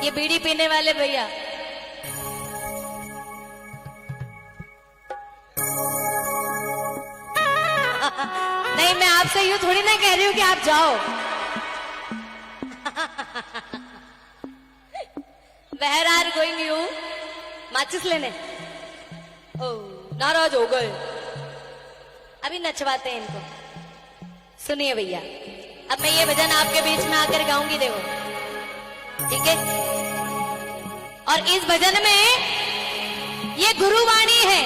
ये बीड़ी पीने वाले भैया, नहीं मैं आपसे यूं थोड़ी ना कह रही हूं कि आप जाओ। Where are going you? माचिस लेने? ओ नाराज हो गए। अभी नचवाते हैं इनको। सुनिए भैया, अब मैं ये भजन आपके बीच में आकर गाऊंगी, देखो ठीक है। और इस भजन में ये गुरुवाणी है।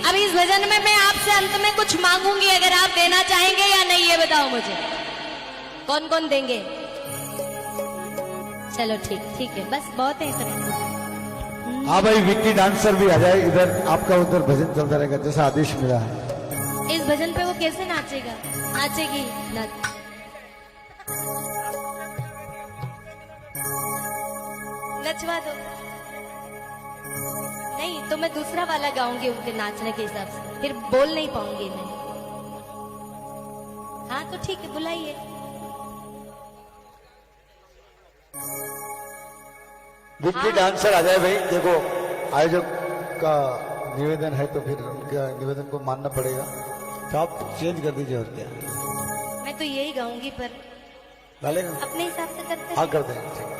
अब इस भजन में मैं आपसे अंत में कुछ मांगूंगी, अगर आप देना चाहेंगे या नहीं ये बताओ मुझे। कौन कौन देंगे? चलो ठीक है, बस बहुत है इतना। हाँ भाई, विक्की डांसर भी आ जाए इधर, आपका उधर भजन चलता रहेगा जैसा आदेश मिला है। इस भजन पे वो कैसे नाचेगा? नाचेगी ना? नचवा दो। नहीं तो मैं दूसरा वाला गाऊंगी उनके नाचने के हिसाब से, फिर बोल नहीं पाऊंगी मैं। हाँ तो ठीक है, बुलाइए। विक्की डांसर आ जाए भाई। देखो आयोजक का निवेदन है तो फिर उनके निवेदन को मानना पड़ेगा, तो आप चेंज कर दीजिए। और क्या, मैं तो यही गाऊंगी पर डालेगा अपने हिसाब से करते। हाँ कर देंगे, ठीक है।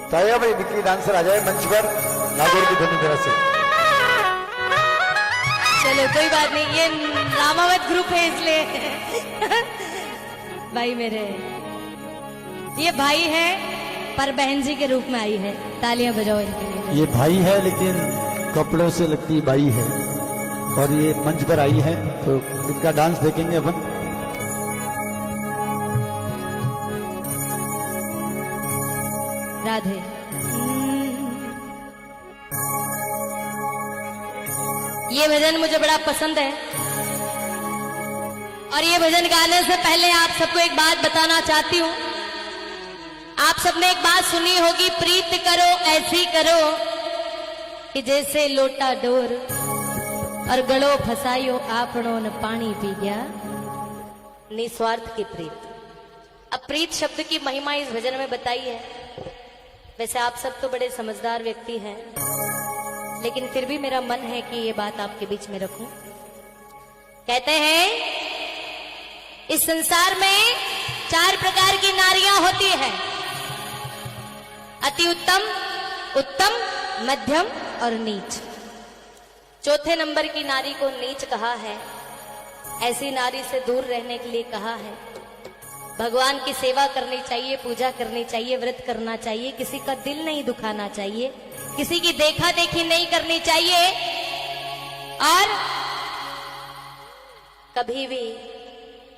तो आइए भाई, विक्की डांसर आ जाए मंच पर, नागौर की ध्वनि तरफ से। चलो कोई बात नहीं, ये रामावत ग्रुप है इसलिए। भाई मेरे, ये भाई है पर बहन जी के रूप में आई है, तालियां बजाओ इनके लिए। ये भाई है लेकिन कपड़ों से लगती बाई है, और ये मंच पर आई है तो इनका डांस देखेंगे अपन। राधे। ये भजन मुझे बड़ा पसंद है, और ये भजन गाने से पहले आप सबको एक बात बताना चाहती हूँ। आप सबने एक बात सुनी होगी, प्रीत करो ऐसी करो कि जैसे लोटा डोर, और गलो फसायो आपनों न पानी पी गया, निस्वार्थ की प्रीत। अब प्रीत शब्द की महिमा इस भजन में बताई है। वैसे आप सब तो बड़े समझदार व्यक्ति हैं, लेकिन फिर भी मेरा मन है कि ये बात आपके बीच में रखूं। कहते हैं इस संसार में 4 प्रकार की नारियां होती हैं, अति उत्तम, उत्तम, मध्यम और नीच। चौथे नंबर की नारी को नीच कहा है। ऐसी नारी से दूर रहने के लिए कहा है। भगवान की सेवा करनी चाहिए, पूजा करनी चाहिए, व्रत करना चाहिए, किसी का दिल नहीं दुखाना चाहिए, किसी की देखा देखी नहीं करनी चाहिए, और कभी भी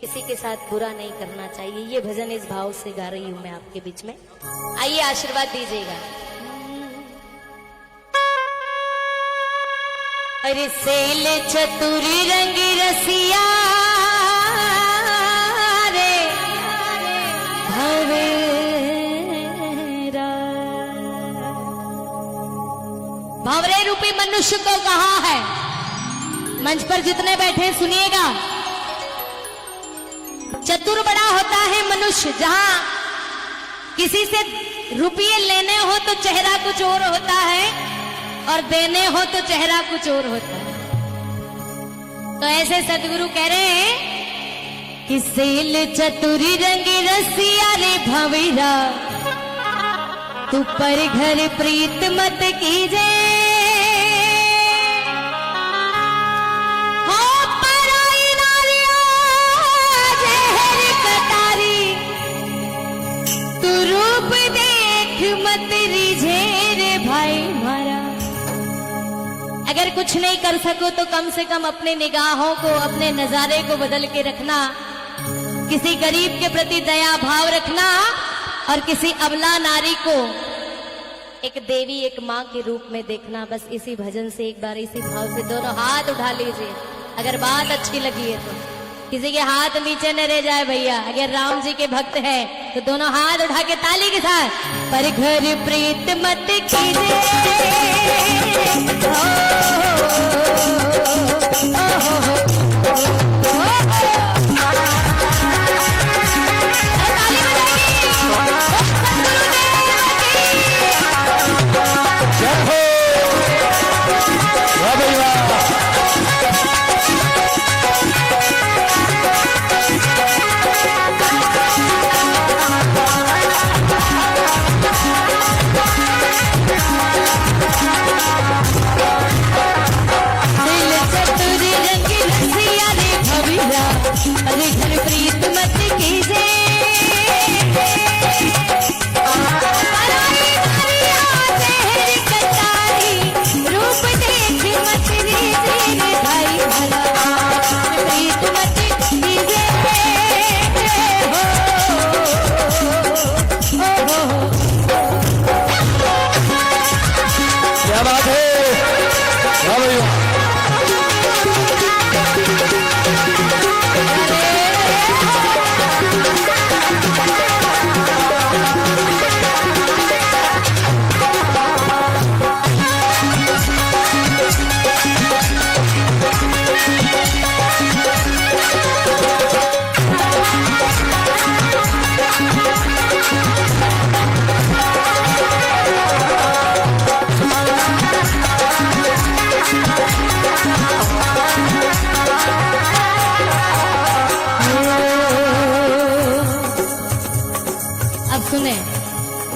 किसी के साथ बुरा नहीं करना चाहिए। ये भजन इस भाव से गा रही हूं मैं आपके बीच में। आइए आशीर्वाद दीजिएगा। अरे सेल चतुरी रंग रसिया रे भवेरा। भंवरे रूपी मनुष्य को कहा है, मंच पर जितने बैठे सुनिएगा, चतुर बड़ा होता है मनुष्य। जहां किसी से रुपये लेने हो तो चेहरा कुछ और होता है, और देने हो तो चेहरा कुछ और होता है। तो ऐसे सदगुरु कह रहे हैं कि सेल चतुरी रंग रसिया रे भवेरा, तू पर घर प्रीत मत कीजे, हो पराई नारिया जहर कटारी, तू रूप देख मत रिझे रे भाई मारा। अगर कुछ नहीं कर सको तो कम से कम अपने निगाहों को, अपने नजारे को बदल के रखना, किसी गरीब के प्रति दया भाव रखना, और किसी अबला नारी को एक देवी, एक माँ के रूप में देखना। बस इसी भजन से एक बार इसी भाव से दोनों हाथ उठा लीजिए। अगर बात अच्छी लगी है तो किसी के हाथ नीचे न रह जाए भैया। अगर राम जी के भक्त है तो दोनों हाथ उठा के ताली के साथ, पर घर प्रीत मत कीजिए,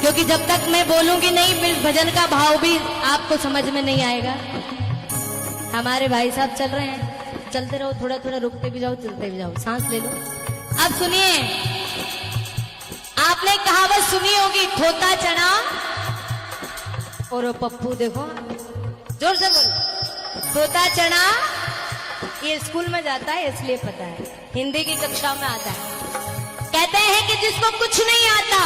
क्योंकि जब तक मैं बोलूंगी नहीं फिर भजन का भाव भी आपको समझ में नहीं आएगा। हमारे भाई साहब चल रहे हैं, चलते रहो, थोड़ा थोड़ा रुकते भी जाओ, चलते भी जाओ, सांस ले लो। अब सुनिए, आपने कहावत सुनी होगी, खोता चना और वो पप्पू, देखो जोर से बोलो, खोता चना। ये स्कूल में जाता है इसलिए पता है, हिंदी की कक्षा में आता है। कहते हैं कि जिसको कुछ नहीं आता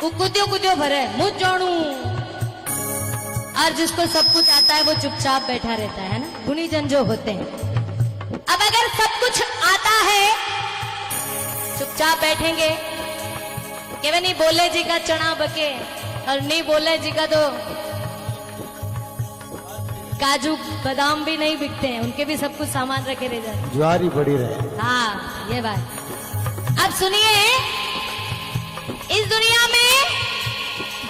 वो कुद्यो कुद्यो भरे मुझ जानू, और जिसको सब कुछ आता है वो चुपचाप बैठा रहता है ना, गुणी जन जो होते हैं। अब अगर सब कुछ आता है चुपचाप बैठेंगे, कि नहीं बोले जी का चना बके और नहीं बोले जी का तो काजू बादाम भी नहीं बिकते हैं, उनके भी सब कुछ सामान रखे रह जाते, ज्वारी पड़ी रहे। हाँ ये बात। अब सुनिए, इस दुनिया में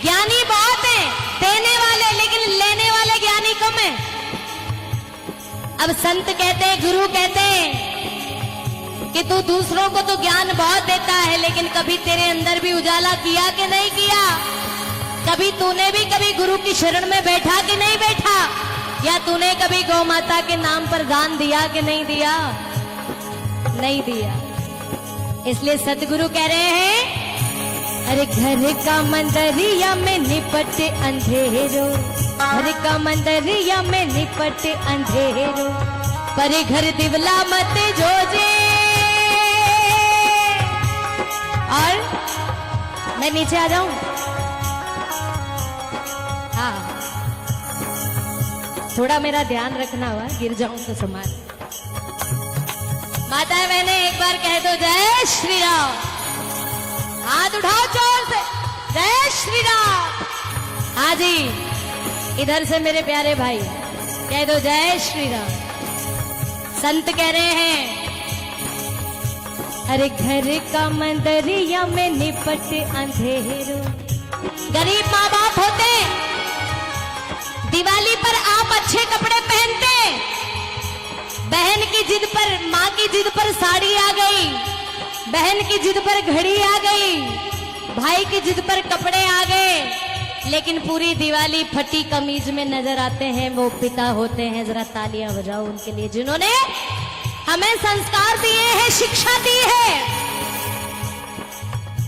ज्ञानी बहुत है, देने वाले, लेकिन लेने वाले ज्ञानी कम है। अब संत कहते हैं, गुरु कहते हैं कि तू दूसरों को तो ज्ञान बहुत देता है, लेकिन कभी तेरे अंदर भी उजाला किया कि नहीं किया? कभी तूने भी कभी गुरु की शरण में बैठा कि नहीं बैठा? या तूने कभी गौ माता के नाम पर दान दिया कि नहीं दिया? नहीं दिया। इसलिए सतगुरु कह रहे हैं, अरे घर का मंदरिया में निपटे अंधेरो, घर का मंदरिया में निपटे अंधेरो, परे घर दिवला मत जोजे। और मैं नीचे आ जाऊं? हाँ, थोड़ा मेरा ध्यान रखना हुआ, गिर जाऊं तो संभाल। माताएं बहने एक बार कह दो जय श्री राम, हाथ उठाओ जोर से, जय श्री राम। हाँ जी, इधर से मेरे प्यारे भाई कह दो जय श्री राम। संत कह रहे हैं, अरे घर का मंदरिया में निपटे अंधेरो। गरीब माँ बाप होते, दिवाली पर आप अच्छे कपड़े पहनते, बहन की जिद पर, माँ की जिद पर साड़ी आ गई, बहन की जिद पर घड़ी आ गई, भाई की जिद पर कपड़े आ गए, लेकिन पूरी दिवाली फटी कमीज में नजर आते हैं। वो पिता होते हैं, जरा तालियां बजाओ उनके लिए, जिन्होंने हमें संस्कार दिए हैं, शिक्षा दी है।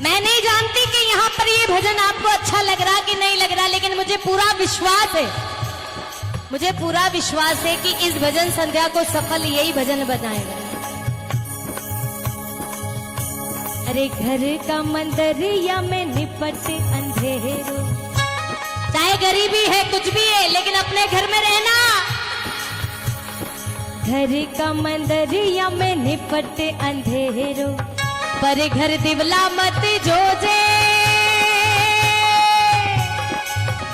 मैं नहीं जानती कि यहाँ पर ये भजन आपको अच्छा लग रहा कि नहीं लग रहा, लेकिन मुझे पूरा विश्वास है, मुझे पूरा विश्वास है कि इस भजन संध्या को सफल यही भजन बनाएगा। अरे घर का मंदरिया में निपटे अंधेरो, चाहे गरीबी है कुछ भी है, लेकिन अपने घर में रहना। घर का मंदरिया में निपटे अंधेरो, पर घर दिवला मत जोजे।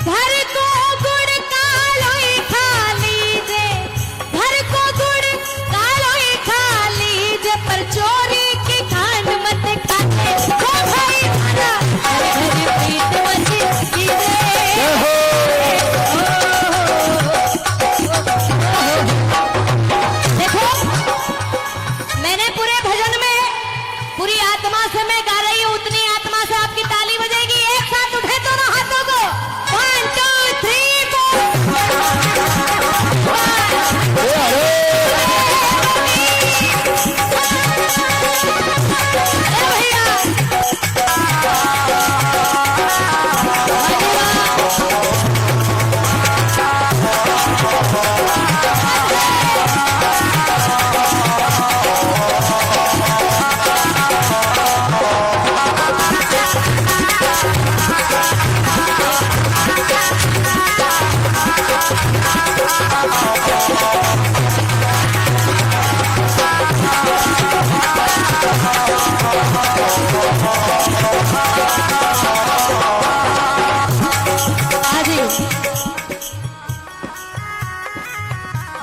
घर को गुड़ कालोई खा लीजे, घर को गुड़ कालोई खा लीजे, पर चोरी की खांड मत खाते। ओ भाई मारा, घर पीट मत कीजे। देखो, मैंने पूरे भजन में पूरी आत्मा से मैं गा रही हूँ, उतनी आत्मा से आपकी ताली बजेगी। एक साथ उठे तो ना हाथों को, 1 2 3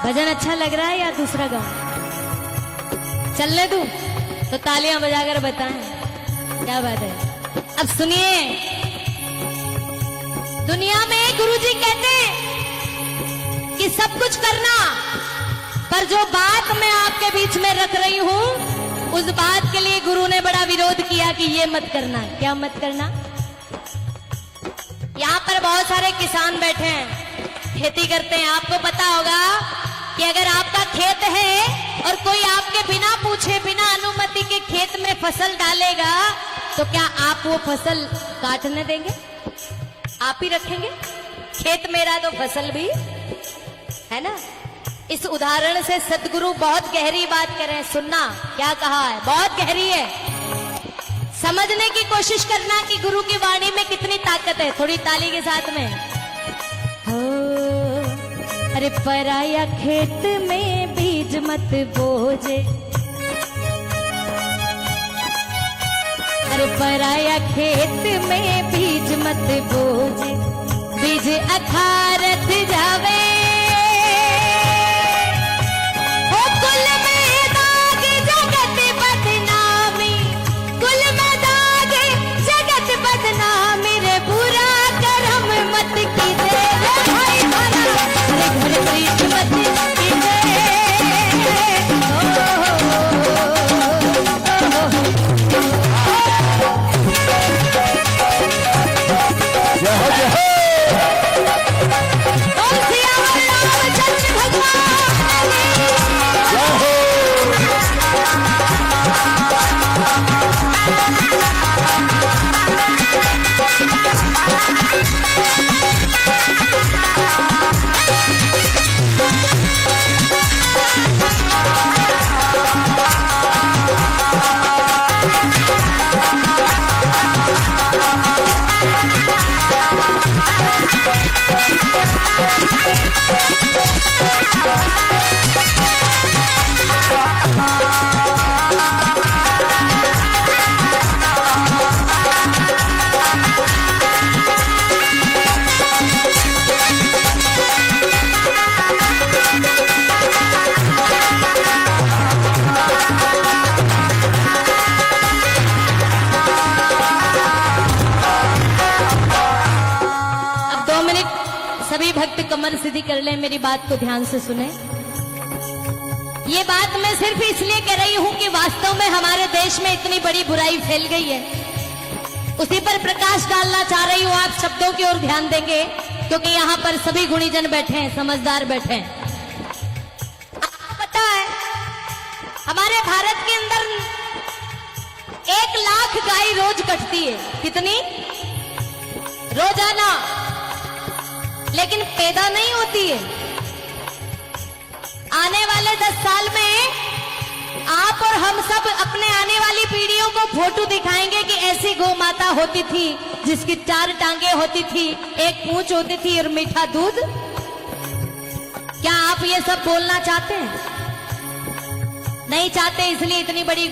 भजन अच्छा लग रहा है या दूसरा गाऊं? चलने दूं तो तालियां बजाकर बताएं, क्या बात है। अब सुनिए, दुनिया में गुरुजी कहते हैं कि सब कुछ करना, पर जो बात मैं आपके बीच में रख रही हूं उस बात के लिए गुरु ने बड़ा विरोध किया कि ये मत करना। क्या मत करना? बहुत सारे किसान बैठे हैं, खेती करते हैं। आपको पता होगा कि अगर आपका खेत है और कोई आपके बिना पूछे, बिना अनुमति के खेत में फसल डालेगा, तो क्या आप वो फसल काटने देंगे? आप ही रखेंगे? खेत मेरा तो फसल भी है ना। इस उदाहरण से सदगुरु बहुत गहरी बात कर रहे हैं। सुनना क्या कहा है, बहुत गहरी है। समझने की कोशिश करना कि गुरु की वाणी में कितनी ताकत है। थोड़ी ताली के साथ में। हो, अरे पराया खेत में बीज मत बोजे, अरे पराया खेत में बीज मत बोजे, बीज अखारत जावे, हो कुल में दाग जगत बदनामी, कुल में दाग जगत बदनामी, रे बुरा कर्म मत कीजे रे भाई माना, अरे घर प्रीत मत कीजे। सभी भक्त कमर सीधी कर ले, मेरी बात को ध्यान से सुने। ये बात मैं सिर्फ इसलिए कह रही हूं कि वास्तव में हमारे देश में इतनी बड़ी बुराई फैल गई है, उसी पर प्रकाश डालना चाह रही हूं। आप शब्दों की ओर ध्यान देंगे क्योंकि यहाँ पर सभी गुणीजन बैठे हैं, समझदार बैठे हैं। आपको पता है हमारे भारत के अंदर 1 लाख गाय रोज कटती है। कितनी? रोजाना। लेकिन पैदा नहीं होती है। आने वाले 10 साल में आप और हम सब अपने आने वाली पीढ़ियों को फोटो दिखाएंगे कि ऐसी गौ माता होती थी जिसकी 4 टांगे होती थी, 1 पूंछ होती थी और मीठा दूध। क्या आप ये सब बोलना चाहते हैं? नहीं चाहते, इसलिए इतनी बड़ी